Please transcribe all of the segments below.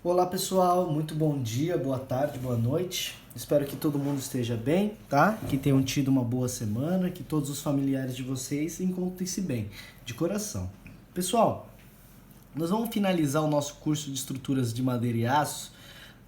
Olá pessoal, muito bom dia, boa tarde, boa noite. Espero que todo mundo esteja bem, tá? Que tenham tido uma boa semana, que todos os familiares de vocês encontrem-se bem, de coração. Pessoal, nós vamos finalizar o nosso curso de estruturas de madeira e aço,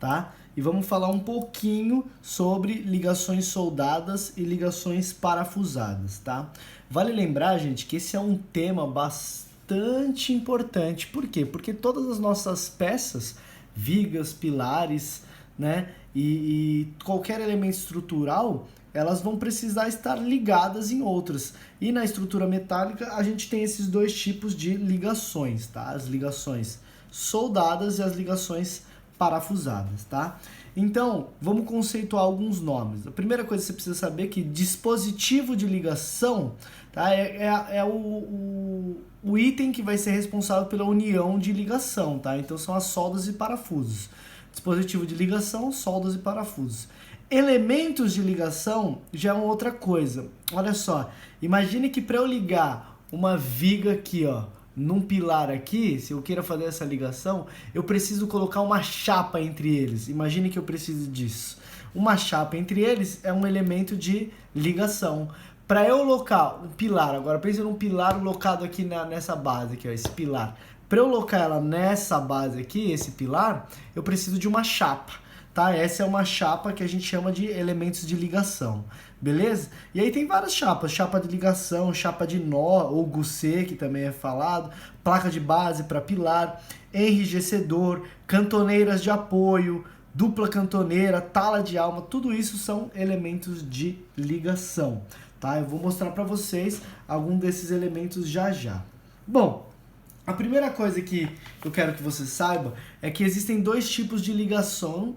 tá? E vamos falar um pouquinho sobre ligações soldadas e ligações parafusadas, tá? Vale lembrar, gente, que esse é um tema bastante importante. Por quê? Porque todas as nossas peças, vigas, pilares, né, e qualquer elemento estrutural, elas vão precisar estar ligadas em outras. E na estrutura metálica a gente tem esses dois tipos de ligações, tá? As ligações soldadas e as ligações parafusadas, tá? Então, vamos conceituar alguns nomes. A primeira coisa que você precisa saber é que dispositivo de ligação, tá, é o item que vai ser responsável pela união de ligação, tá? Então são as soldas e parafusos. Dispositivo de ligação, soldas e parafusos. Elementos de ligação já é uma outra coisa. Olha só, imagine que para eu ligar uma viga aqui, ó, num pilar aqui, se eu queira fazer essa ligação, eu preciso colocar uma chapa entre eles. Imagine que eu preciso disso. Uma chapa entre eles é um elemento de ligação. Para eu locar um pilar, agora pense num pilar locado aqui nessa base, aqui, ó, esse pilar. Para eu locar ela nessa base aqui, esse pilar, eu preciso de uma chapa. Tá? Essa é uma chapa que a gente chama de elementos de ligação, beleza? E aí tem várias chapas, chapa de ligação, chapa de nó, ou goussé, que também é falado, placa de base para pilar, enrijecedor, cantoneiras de apoio, dupla cantoneira, tala de alma, tudo isso são elementos de ligação, tá? Eu vou mostrar para vocês algum desses elementos já já. Bom, a primeira coisa que eu quero que você saiba é que existem dois tipos de ligação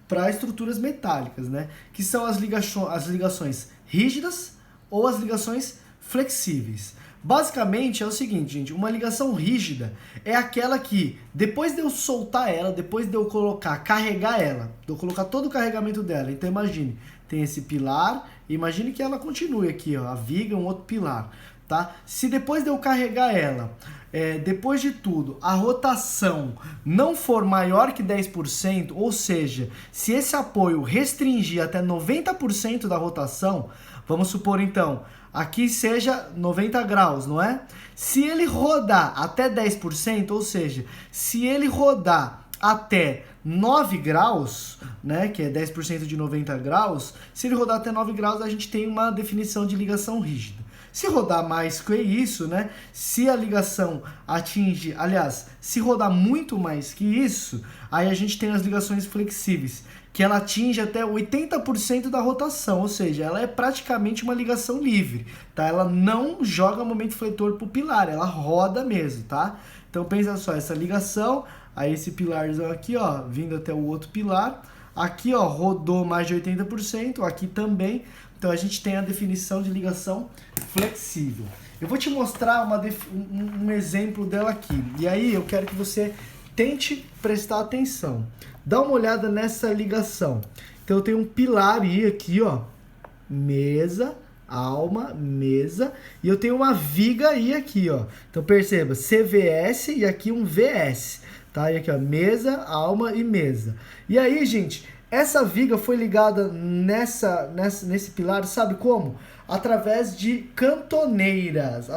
para estruturas metálicas, né? Que são as ligações rígidas ou as ligações flexíveis. Basicamente é o seguinte, gente, uma ligação rígida é aquela que, depois de eu soltar ela, depois de eu carregar ela, de eu colocar todo o carregamento dela, então imagine, tem esse pilar, imagine que ela continue aqui, ó, a viga, um outro pilar. Tá? Se depois de eu carregar ela, depois de tudo, a rotação não for maior que 10%, ou seja, se esse apoio restringir até 90% da rotação, vamos supor então, aqui seja 90 graus, não é? Se ele rodar até 10%, ou seja, se ele rodar até 9 graus, né, que é 10% de 90 graus, se ele rodar até 9 graus, a gente tem uma definição de ligação rígida. Se rodar mais que isso, né, se a ligação atinge, aliás, se rodar muito mais que isso, aí a gente tem as ligações flexíveis, que ela atinge até 80% da rotação, ou seja, ela é praticamente uma ligação livre, tá? Ela não joga momento fletor pro pilar, ela roda mesmo, tá? Então pensa só, essa ligação, aí esse pilarzão aqui, ó, vindo até o outro pilar, aqui, ó, rodou mais de 80%, aqui também. Então a gente tem a definição de ligação flexível. Eu vou te mostrar um exemplo dela aqui. E aí eu quero que você tente prestar atenção. Dá uma olhada nessa ligação. Então eu tenho um pilar I aqui, ó, mesa, alma, mesa, e eu tenho uma viga I aqui, ó. Então perceba, CVS e aqui um VS, tá? E aqui, ó, mesa, alma e mesa. E aí, gente, essa viga foi ligada nesse pilar, sabe como? Através de cantoneiras,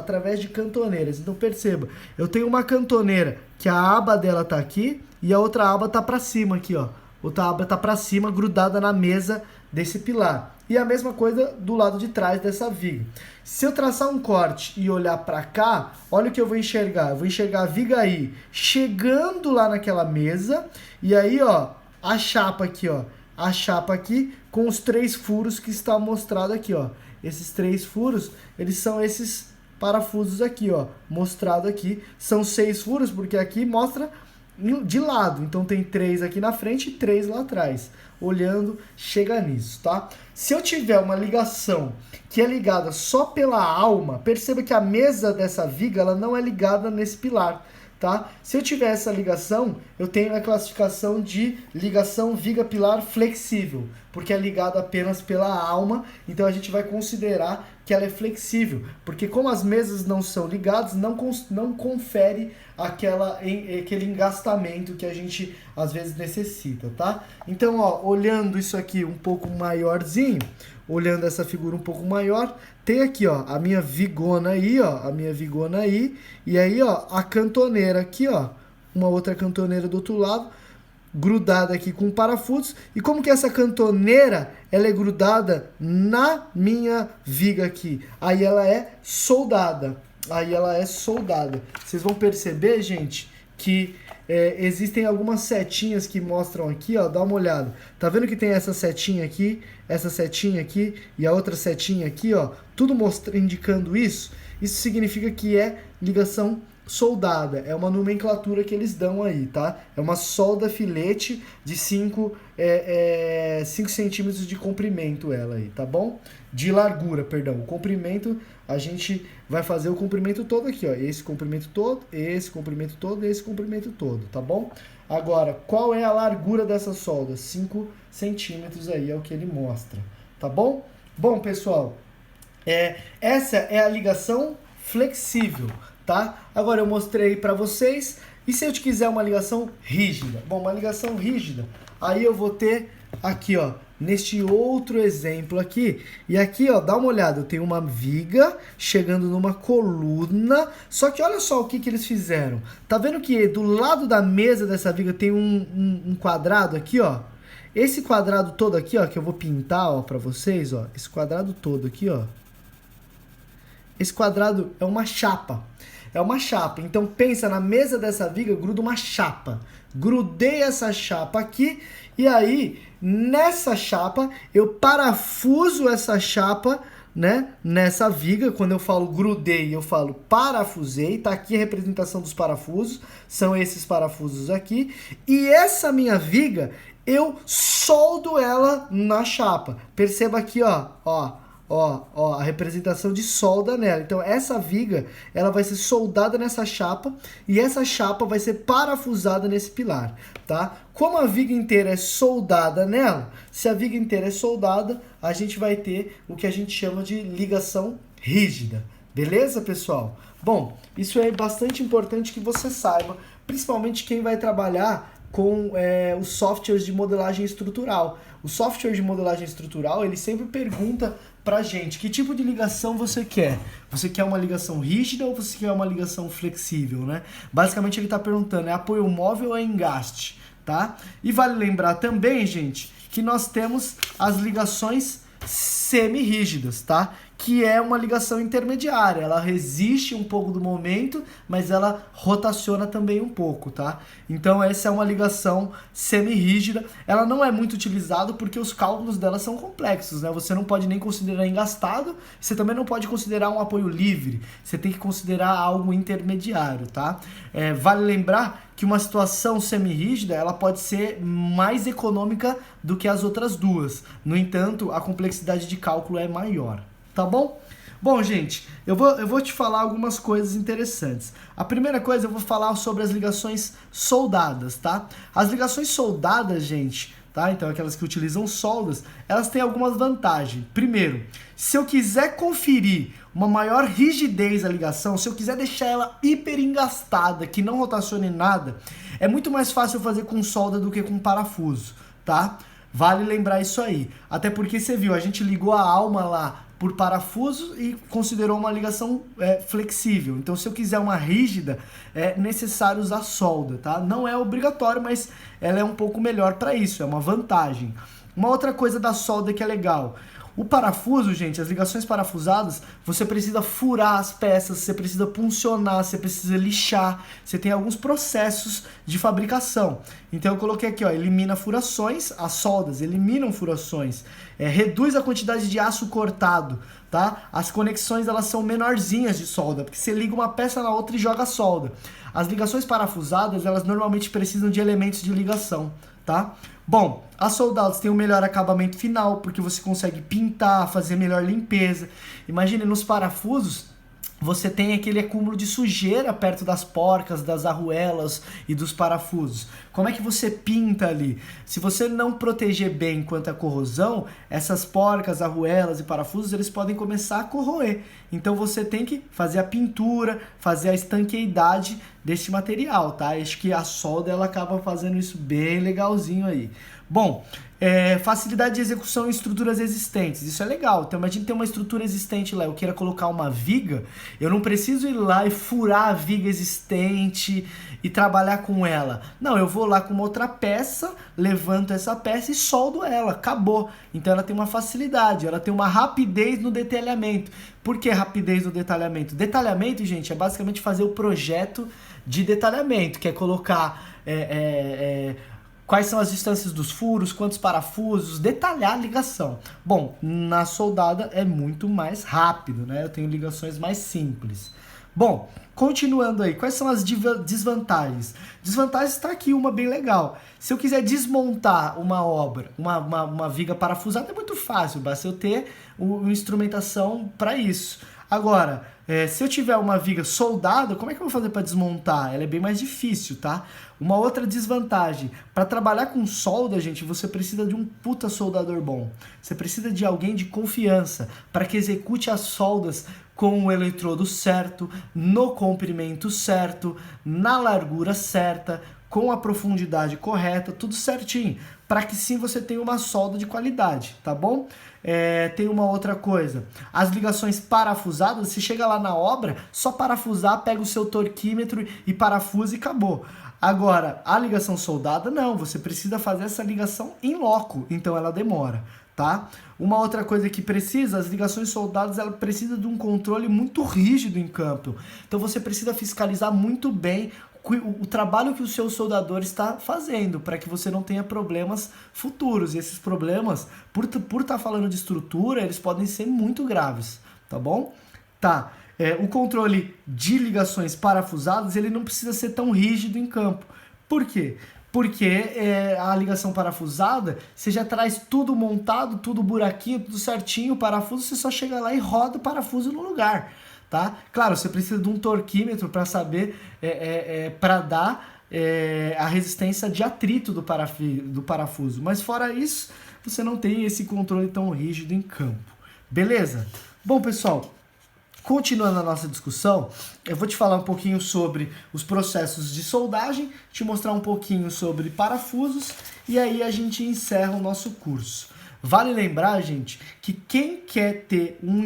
Então perceba, eu tenho uma cantoneira que a aba dela tá aqui e a outra aba tá para cima aqui, ó. Outra aba tá para cima, grudada na mesa desse pilar. E a mesma coisa do lado de trás dessa viga. Se eu traçar um corte e olhar para cá, olha o que eu vou enxergar. Eu vou enxergar a viga aí chegando lá naquela mesa e aí, ó, a chapa aqui, ó, a chapa aqui com os 3 furos que está mostrado aqui, ó. Esses 3 furos, eles são esses parafusos aqui, ó, mostrado aqui. São 6 furos porque aqui mostra de lado, então tem 3 aqui na frente e 3 lá atrás. Olhando, chega nisso, tá? Se eu tiver uma ligação que é ligada só pela alma, perceba que a mesa dessa viga, ela não é ligada nesse pilar. Tá? Se eu tiver essa ligação, eu tenho a classificação de ligação viga-pilar flexível, porque é ligado apenas pela alma, então a gente vai considerar que ela é flexível, porque como as mesas não são ligadas, não confere aquele engastamento que a gente às vezes necessita, tá? Então, ó, olhando isso aqui um pouco maiorzinho, olhando essa figura um pouco maior, tem aqui, ó, a minha vigona aí, ó, e aí, ó, a cantoneira aqui, ó, uma outra cantoneira do outro lado, grudada aqui com parafusos. E como que essa cantoneira ela é grudada na minha viga aqui? Aí ela é soldada. Vocês vão perceber, gente, que existem algumas setinhas que mostram aqui, ó, dá uma olhada. Tá vendo que tem essa setinha aqui e a outra setinha aqui, ó, tudo indicando isso? Isso significa que é ligação soldada, é uma nomenclatura que eles dão aí, tá? É uma solda filete de 5 centímetros de comprimento ela aí, tá bom? De largura, perdão. O comprimento, a gente vai fazer o comprimento todo aqui, ó. Esse comprimento todo, esse comprimento todo, esse comprimento todo, tá bom? Agora, qual é a largura dessa solda? 5 centímetros aí é o que ele mostra, tá bom? Bom, pessoal, essa é a ligação flexível, tá? Agora eu mostrei para vocês. E se eu te quiser uma ligação rígida? Bom, uma ligação rígida, aí eu vou ter aqui, ó, neste outro exemplo aqui. E aqui, ó, dá uma olhada, eu tenho uma viga chegando numa coluna. Só que olha só o que eles fizeram. Tá vendo que do lado da mesa dessa viga tem um quadrado aqui, ó? Esse quadrado todo aqui, ó, que eu vou pintar, ó, para vocês, ó. Esse quadrado todo aqui, ó. Esse quadrado é uma chapa. É uma chapa. Então pensa, na mesa dessa viga gruda uma chapa. Grudei essa chapa aqui e aí nessa chapa eu parafuso essa chapa, né, nessa viga. Quando eu falo grudei, eu falo parafusei. Tá aqui a representação dos parafusos. São esses parafusos aqui. E essa minha viga eu soldo ela na chapa. Perceba aqui, ó, a representação de solda nela. Então essa viga, ela vai ser soldada nessa chapa e essa chapa vai ser parafusada nesse pilar, tá? Como a viga inteira é soldada nela, se a viga inteira é soldada, a gente vai ter o que a gente chama de ligação rígida. Beleza, pessoal? Bom, isso é bastante importante que você saiba, principalmente quem vai trabalhar com os softwares de modelagem estrutural. O software de modelagem estrutural, ele sempre pergunta pra gente que tipo de ligação você quer. Você quer uma ligação rígida ou você quer uma ligação flexível, né? Basicamente ele está perguntando, é apoio móvel ou é engaste, tá? E vale lembrar também, gente, que nós temos as ligações semi-rígidas, tá? Que é uma ligação intermediária, ela resiste um pouco do momento, mas ela rotaciona também um pouco, tá? Então essa é uma ligação semi-rígida, ela não é muito utilizada porque os cálculos dela são complexos, né? Você não pode nem considerar engastado, você também não pode considerar um apoio livre, você tem que considerar algo intermediário, tá? Vale lembrar que uma situação semi-rígida, ela pode ser mais econômica do que as outras duas, no entanto, a complexidade de cálculo é maior. Tá bom? Bom, gente, eu vou te falar algumas coisas interessantes. A primeira coisa, eu vou falar sobre as ligações soldadas, tá? As ligações soldadas, gente, tá? Então, aquelas que utilizam soldas, elas têm algumas vantagens. Primeiro, se eu quiser conferir uma maior rigidez da ligação, se eu quiser deixar ela hiper engastada, que não rotacione nada, é muito mais fácil fazer com solda do que com parafuso, tá? Vale lembrar isso aí. Até porque você viu, a gente ligou a alma lá por parafuso e considerou uma ligação flexível. Então, se eu quiser uma rígida, é necessário usar solda, tá? Não é obrigatório, mas ela é um pouco melhor para isso, é uma vantagem. Uma outra coisa da solda que é legal, o parafuso, gente, as ligações parafusadas, você precisa furar as peças, você precisa puncionar, você precisa lixar, você tem alguns processos de fabricação. Então eu coloquei aqui, ó, elimina furações, as soldas eliminam furações, reduz a quantidade de aço cortado, tá? As conexões, elas são menorzinhas de solda, porque você liga uma peça na outra e joga solda. As ligações parafusadas, elas normalmente precisam de elementos de ligação, tá? Bom, as soldadas têm um melhor acabamento final, porque você consegue pintar, fazer melhor limpeza. Imagine, nos parafusos, você tem aquele acúmulo de sujeira perto das porcas, das arruelas e dos parafusos. Como é que você pinta ali? Se você não proteger bem quanto à corrosão, essas porcas, arruelas e parafusos, eles podem começar a corroer. Então você tem que fazer a pintura, fazer a estanqueidade desse material, tá? Acho que a solda ela acaba fazendo isso bem legalzinho aí. Bom, facilidade de execução em estruturas existentes, isso é legal. Então imagina ter uma estrutura existente lá, eu queira colocar uma viga, eu não preciso ir lá e furar a viga existente e trabalhar com ela. Não, eu vou lá com uma outra peça, levanto essa peça e soldo ela, acabou. Então ela tem uma facilidade, ela tem uma rapidez no detalhamento. Por que rapidez no detalhamento? Detalhamento, gente, é basicamente fazer o projeto de detalhamento, que é colocar quais são as distâncias dos furos, quantos parafusos, detalhar a ligação. Bom, na soldada é muito mais rápido, né? Eu tenho ligações mais simples. Bom, continuando aí, quais são as desvantagens? Desvantagens está aqui uma bem legal. Se eu quiser desmontar uma obra, uma viga parafusada, é muito fácil, basta eu ter uma instrumentação para isso. Agora, se eu tiver uma viga soldada, como é que eu vou fazer para desmontar? Ela é bem mais difícil, tá? Uma outra desvantagem, para trabalhar com solda, gente, você precisa de um puta soldador bom. Você precisa de alguém de confiança para que execute as soldas com o eletrodo certo, no comprimento certo, na largura certa, com a profundidade correta, tudo certinho, para que sim você tenha uma solda de qualidade, tá bom? Tem uma outra coisa, as ligações parafusadas, você chega lá na obra, só parafusar, pega o seu torquímetro e parafusa e acabou. Agora, a ligação soldada, não, você precisa fazer essa ligação em loco, então ela demora, tá? Uma outra coisa que precisa, as ligações soldadas, ela precisa de um controle muito rígido em campo, então você precisa fiscalizar muito bem o trabalho que o seu soldador está fazendo, para que você não tenha problemas futuros. E esses problemas, por estar falando de estrutura, eles podem ser muito graves, tá bom? Tá, o controle de ligações parafusadas, ele não precisa ser tão rígido em campo. Por quê? Porque a ligação parafusada, você já traz tudo montado, tudo buraquinho, tudo certinho, o parafuso, você só chega lá e roda o parafuso no lugar. Tá? Claro, você precisa de um torquímetro para saber, para dar a resistência de atrito do parafuso. Mas fora isso, você não tem esse controle tão rígido em campo. Beleza? Bom, pessoal, continuando a nossa discussão, eu vou te falar um pouquinho sobre os processos de soldagem, te mostrar um pouquinho sobre parafusos e aí a gente encerra o nosso curso. Vale lembrar, gente, que quem quer ter um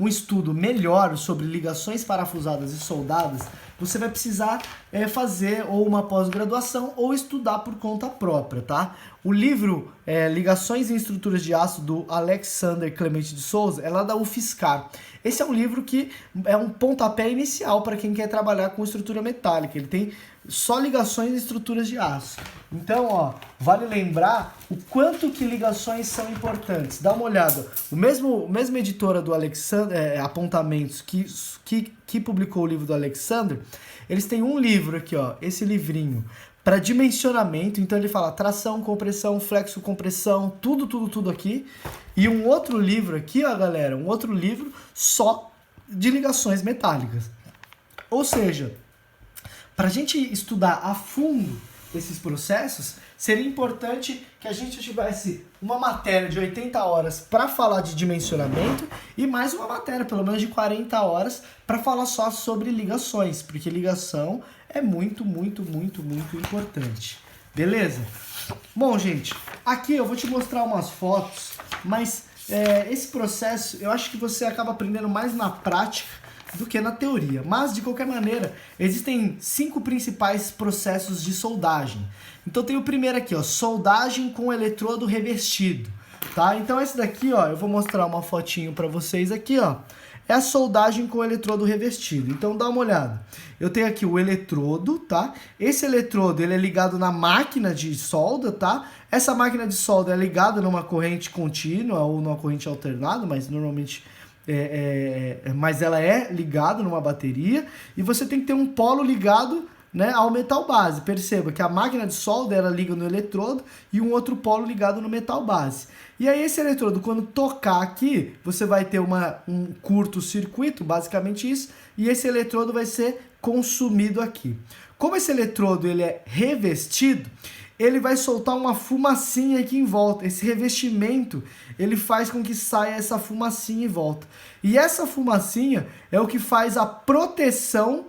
estudo melhor sobre ligações parafusadas e soldadas, você vai precisar fazer ou uma pós-graduação ou estudar por conta própria, tá? O livro Ligações em Estruturas de Aço, do Alexander Clemente de Souza, é lá da UFSCar. Esse é um livro que é um pontapé inicial para quem quer trabalhar com estrutura metálica. Ele tem só ligações em estruturas de aço. Então, ó, vale lembrar o quanto que ligações são importantes. Dá uma olhada. O mesmo editora do Alexander, Apontamentos, que publicou o livro do Alexander, eles têm um livro aqui, ó, esse livrinho, para dimensionamento. Então ele fala tração, compressão, flexo, compressão, tudo aqui. E um outro livro aqui, ó, galera, um outro livro só de ligações metálicas. Ou seja, para a gente estudar a fundo esses processos, seria importante que a gente tivesse uma matéria de 80 horas para falar de dimensionamento e mais uma matéria, pelo menos de 40 horas, para falar só sobre ligações, porque ligação é muito importante. Beleza? Bom, gente, aqui eu vou te mostrar umas fotos, mas esse processo eu acho que você acaba aprendendo mais na prática do que na teoria. Mas, de qualquer maneira, existem 5 principais processos de soldagem. Então tem o primeiro aqui, ó, soldagem com eletrodo revestido, tá? Então esse daqui, ó, eu vou mostrar uma fotinho para vocês aqui, ó. É a soldagem com eletrodo revestido. Então dá uma olhada. Eu tenho aqui o eletrodo, tá? Esse eletrodo, ele é ligado na máquina de solda, tá? Essa máquina de solda é ligada numa corrente contínua ou numa corrente alternada, mas normalmente mas ela é ligada numa bateria, e você tem que ter um polo ligado né, ao metal base. Perceba que a máquina de solda ela liga no eletrodo e um outro polo ligado no metal base. E aí esse eletrodo, quando tocar aqui, você vai ter um curto-circuito, basicamente isso, e esse eletrodo vai ser consumido aqui. Como esse eletrodo ele é revestido, ele vai soltar uma fumacinha aqui em volta. Esse revestimento, ele faz com que saia essa fumacinha em volta. E essa fumacinha é o que faz a proteção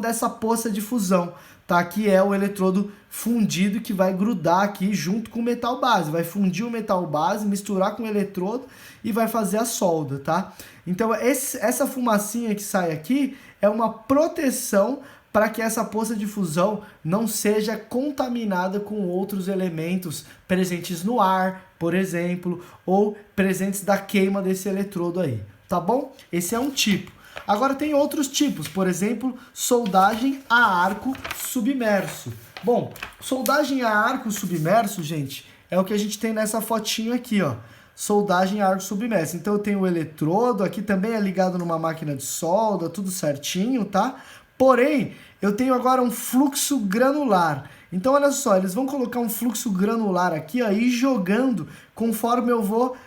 dessa poça de fusão, tá? Que é o eletrodo fundido que vai grudar aqui junto com o metal base. Vai fundir o metal base, misturar com o eletrodo e vai fazer a solda, tá? Então essa fumacinha que sai aqui é uma proteção para que essa poça de fusão não seja contaminada com outros elementos presentes no ar, por exemplo, ou presentes da queima desse eletrodo aí, tá bom? Esse é um tipo. Agora tem outros tipos, por exemplo, soldagem a arco submerso. Bom, soldagem a arco submerso, gente, é o que a gente tem nessa fotinho aqui, ó. Soldagem a arco submerso. Então eu tenho o eletrodo, aqui também é ligado numa máquina de solda, tudo certinho, tá? Porém, eu tenho agora um fluxo granular. Então, olha só, eles vão colocar um fluxo granular aqui, ó, e jogando conforme eu vou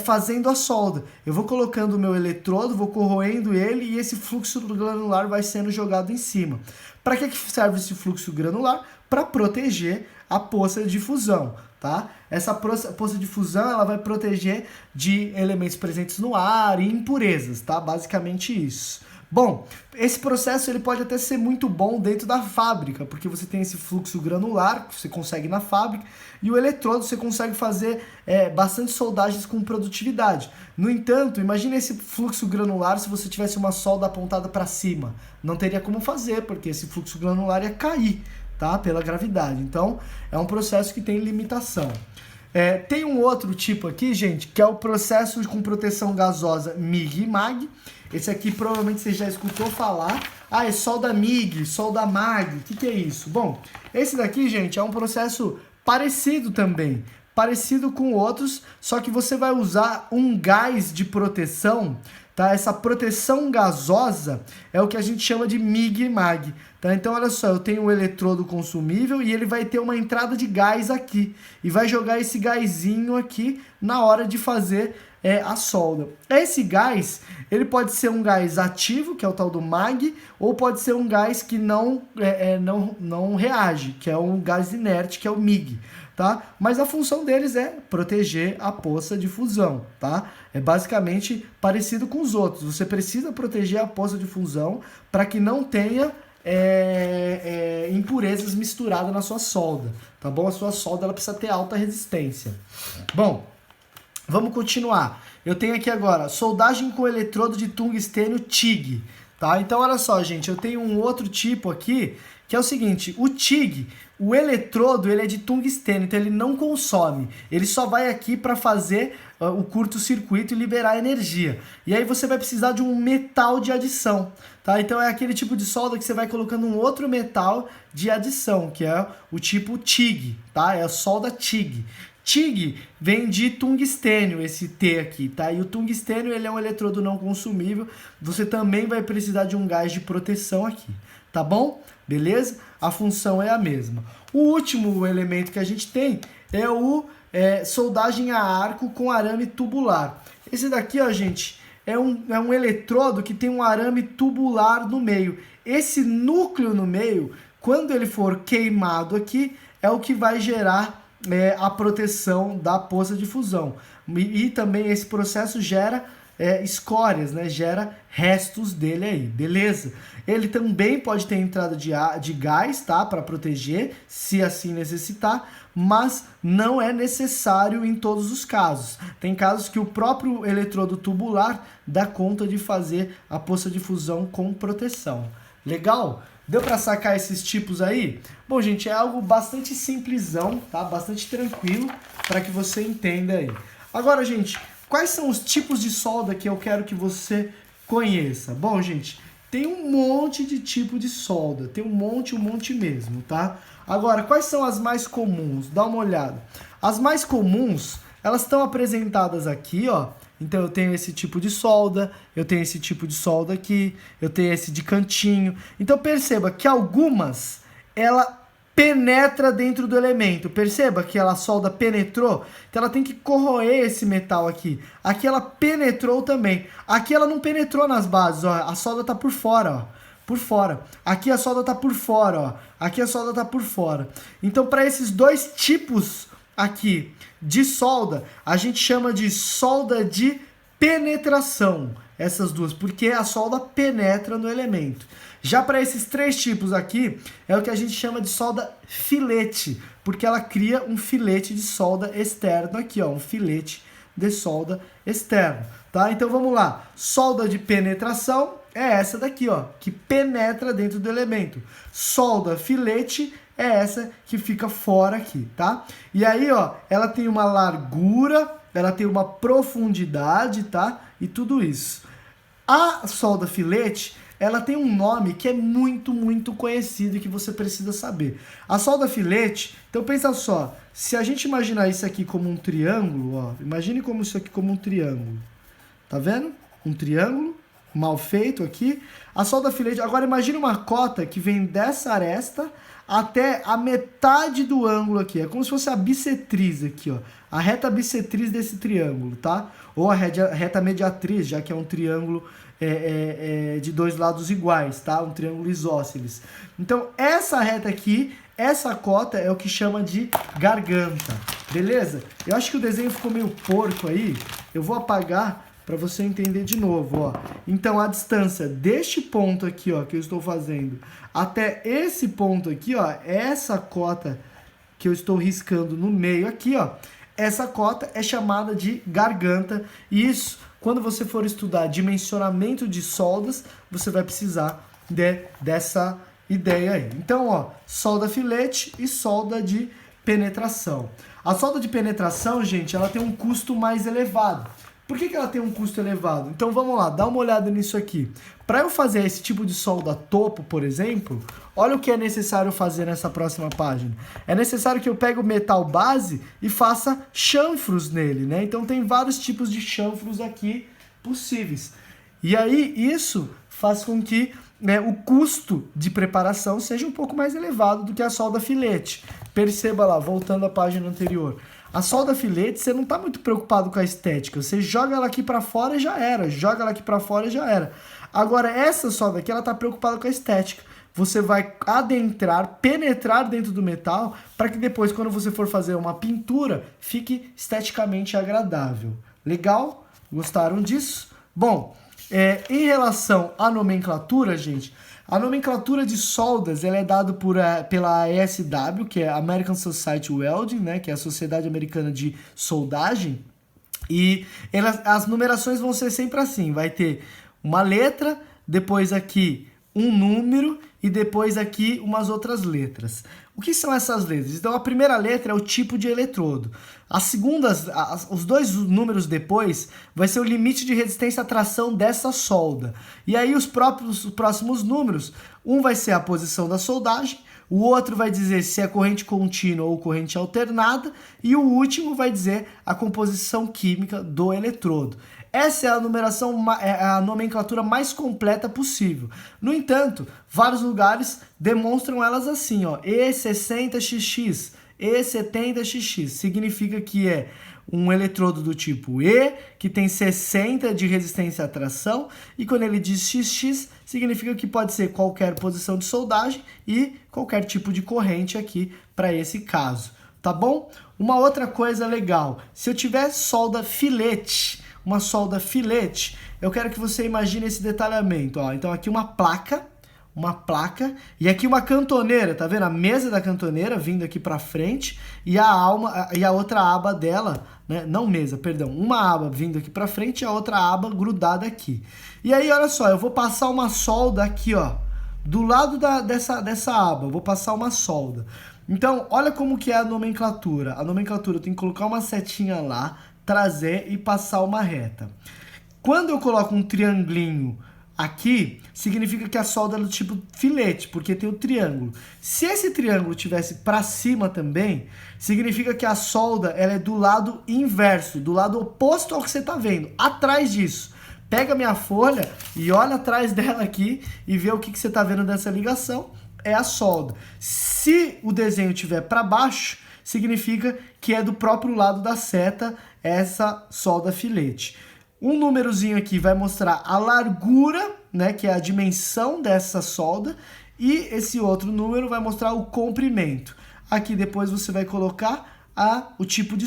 fazendo a solda. Eu vou colocando o meu eletrodo, vou corroendo ele e esse fluxo granular vai sendo jogado em cima. Para que serve esse fluxo granular? Para proteger a poça de fusão, tá? Essa poça de fusão ela vai proteger de elementos presentes no ar e impurezas, tá? Basicamente isso. Bom, esse processo ele pode até ser muito bom dentro da fábrica, porque você tem esse fluxo granular que você consegue na fábrica e o eletrodo você consegue fazer bastante soldagens com produtividade. No entanto, imagine esse fluxo granular se você tivesse uma solda apontada para cima. Não teria como fazer, porque esse fluxo granular ia cair, tá? Pela gravidade. Então, é um processo que tem limitação. Tem um outro tipo aqui, gente, que é o processo com proteção gasosa MIG e MAG. Esse aqui provavelmente você já escutou falar. Ah, é solda MIG, solda MAG. O que é isso? Bom, esse daqui, gente, é um processo parecido também. Parecido com outros, só que você vai usar um gás de proteção, tá? Essa proteção gasosa é o que a gente chama de MIG e MAG, tá? Então, olha só, eu tenho um eletrodo consumível e ele vai ter uma entrada de gás aqui e vai jogar esse gásinho aqui na hora de fazer a solda. Esse gás, ele pode ser um gás ativo, que é o tal do MAG, ou pode ser um gás que não reage, que é um gás inerte, que é o MIG. Tá? Mas a função deles é proteger a poça de fusão, tá? É basicamente parecido com os outros. Você precisa proteger a poça de fusão para que não tenha impurezas misturadas na sua solda, tá bom? A sua solda ela precisa ter alta resistência. Bom, vamos continuar. Eu tenho aqui agora soldagem com eletrodo de tungstênio TIG, tá? Então olha só, gente, eu tenho um outro tipo aqui que é o seguinte, o TIG, o eletrodo, ele é de tungstênio, então ele não consome, ele só vai aqui para fazer o curto-circuito e liberar energia. E aí você vai precisar de um metal de adição, tá? Então é aquele tipo de solda que você vai colocando um outro metal de adição, que é o tipo TIG, tá? É a solda TIG. TIG vem de tungstênio, esse T aqui, tá? E o tungstênio, ele é um eletrodo não consumível, você também vai precisar de um gás de proteção aqui, tá bom? Beleza? A função é a mesma. O último elemento que a gente tem é o soldagem a arco com arame tubular. Esse daqui, ó, gente, é um eletrodo que tem um arame tubular no meio. Esse núcleo no meio, quando ele for queimado aqui, é o que vai gerar a proteção da poça de fusão. E também esse processo gera escórias, né? Gera restos dele aí, beleza? Ele também pode ter entrada de gás, tá? Para proteger, se assim necessitar, mas não é necessário em todos os casos. Tem casos que o próprio eletrodo tubular dá conta de fazer a poça de fusão com proteção. Legal? Deu para sacar esses tipos aí? Bom, gente, é algo bastante simplesão, tá? Bastante tranquilo para que você entenda aí. Agora, gente, quais são os tipos de solda que eu quero que você conheça? Bom, gente, tem um monte de tipo de solda, tem um monte mesmo, tá? Agora, quais são as mais comuns? Dá uma olhada. As mais comuns, elas estão apresentadas aqui, ó. Então eu tenho esse tipo de solda, eu tenho esse tipo de solda aqui, eu tenho esse de cantinho. Então perceba que algumas, ela penetra dentro do elemento. Perceba que a solda penetrou, então ela tem que corroer esse metal aqui. Aqui ela penetrou também. Aqui ela não penetrou nas bases, ó. A solda tá por fora, ó. Por fora. Aqui a solda tá por fora, ó. Aqui a solda tá por fora. Então, para esses dois tipos aqui de solda, a gente chama de solda de penetração. Essas duas, porque a solda penetra no elemento. Já para esses três tipos aqui, é o que a gente chama de solda filete, porque ela cria um filete de solda externo aqui, ó, um filete de solda externo, tá? Então vamos lá. Solda de penetração é essa daqui, ó, que penetra dentro do elemento. Solda filete é essa que fica fora aqui, tá? E aí, ó, ela tem uma largura, ela tem uma profundidade, tá? E tudo isso. A solda filete, ela tem um nome que é muito, muito conhecido e que você precisa saber. A solda filete, então pensa só, se a gente imaginar isso aqui como um triângulo, ó, imagine como isso aqui como um triângulo. Tá vendo? Um triângulo mal feito aqui. A solda filete, agora imagine uma cota que vem dessa aresta até a metade do ângulo aqui. É como se fosse a bissetriz aqui, ó. A reta bissetriz desse triângulo, tá? Ou a reta mediatriz, já que é um triângulo de dois lados iguais, tá? Um triângulo isósceles. Então, essa reta aqui, essa cota é o que chama de garganta, beleza? Eu acho que o desenho ficou meio porco aí. Eu vou apagar para você entender de novo, ó. Então, a distância deste ponto aqui, ó, que eu estou fazendo, até esse ponto aqui, ó, essa cota que eu estou riscando no meio aqui, ó, essa cota é chamada de garganta. E isso, quando você for estudar dimensionamento de soldas, você vai precisar dessa ideia aí. Então, ó, solda filete e solda de penetração. A solda de penetração, gente, ela tem um custo mais elevado. Por que ela tem um custo elevado? Então vamos lá, dá uma olhada nisso aqui. Para eu fazer esse tipo de solda topo, por exemplo, olha o que é necessário fazer nessa próxima página. É necessário que eu pegue o metal base e faça chanfros nele, né? Então tem vários tipos de chanfros aqui possíveis. E aí isso faz com que o custo de preparação seja um pouco mais elevado do que a solda filete. Perceba lá, voltando à página anterior. A solda filete, você não está muito preocupado com a estética. Você joga ela aqui para fora e já era. Joga ela aqui para fora e já era. Agora, essa solda aqui, ela está preocupada com a estética. Você vai adentrar, penetrar dentro do metal, para que depois, quando você for fazer uma pintura, fique esteticamente agradável. Legal? Gostaram disso? Bom, em relação à nomenclatura, gente, a nomenclatura de soldas ela é dada pela ASW, que é American Society Welding, né, que é a Sociedade Americana de Soldagem, e as numerações vão ser sempre assim, vai ter uma letra, depois aqui um número e depois aqui umas outras letras. O que são essas letras? Então a primeira letra é o tipo de eletrodo. As segundas, os dois números depois vai ser o limite de resistência à tração dessa solda. E aí os próximos números, um vai ser a posição da soldagem, o outro vai dizer se é corrente contínua ou corrente alternada e o último vai dizer a composição química do eletrodo. Essa é a nomenclatura mais completa possível. No entanto, vários lugares demonstram elas assim, ó, E60XX, E70XX, significa que é um eletrodo do tipo E, que tem 60 de resistência à tração, e quando ele diz XX, significa que pode ser qualquer posição de soldagem e qualquer tipo de corrente aqui para esse caso, tá bom? Uma outra coisa legal, se eu tiver solda filete, uma solda filete, eu quero que você imagine esse detalhamento, ó. Então aqui uma placa, e aqui uma cantoneira, tá vendo? A mesa da cantoneira vindo aqui para frente e a outra aba dela, né? Não mesa, perdão, uma aba vindo aqui para frente e a outra aba grudada aqui. E aí, olha só, eu vou passar uma solda aqui, ó, do lado dessa aba, eu vou passar uma solda. Então, olha como que é a nomenclatura. A nomenclatura tem que colocar uma setinha lá, trazer e passar uma reta. Quando eu coloco um triangulinho aqui, significa que a solda é do tipo filete, porque tem o triângulo. Se esse triângulo tivesse para cima também, significa que a solda ela é do lado inverso, do lado oposto ao que você está vendo, atrás disso. Pega minha folha e olha atrás dela aqui e vê o que você está vendo dessa ligação, é a solda. Se o desenho estiver para baixo, significa que é do próprio lado da seta essa solda filete. Um númerozinho aqui vai mostrar a largura, né, que é a dimensão dessa solda, e esse outro número vai mostrar o comprimento. Aqui depois você vai colocar o tipo de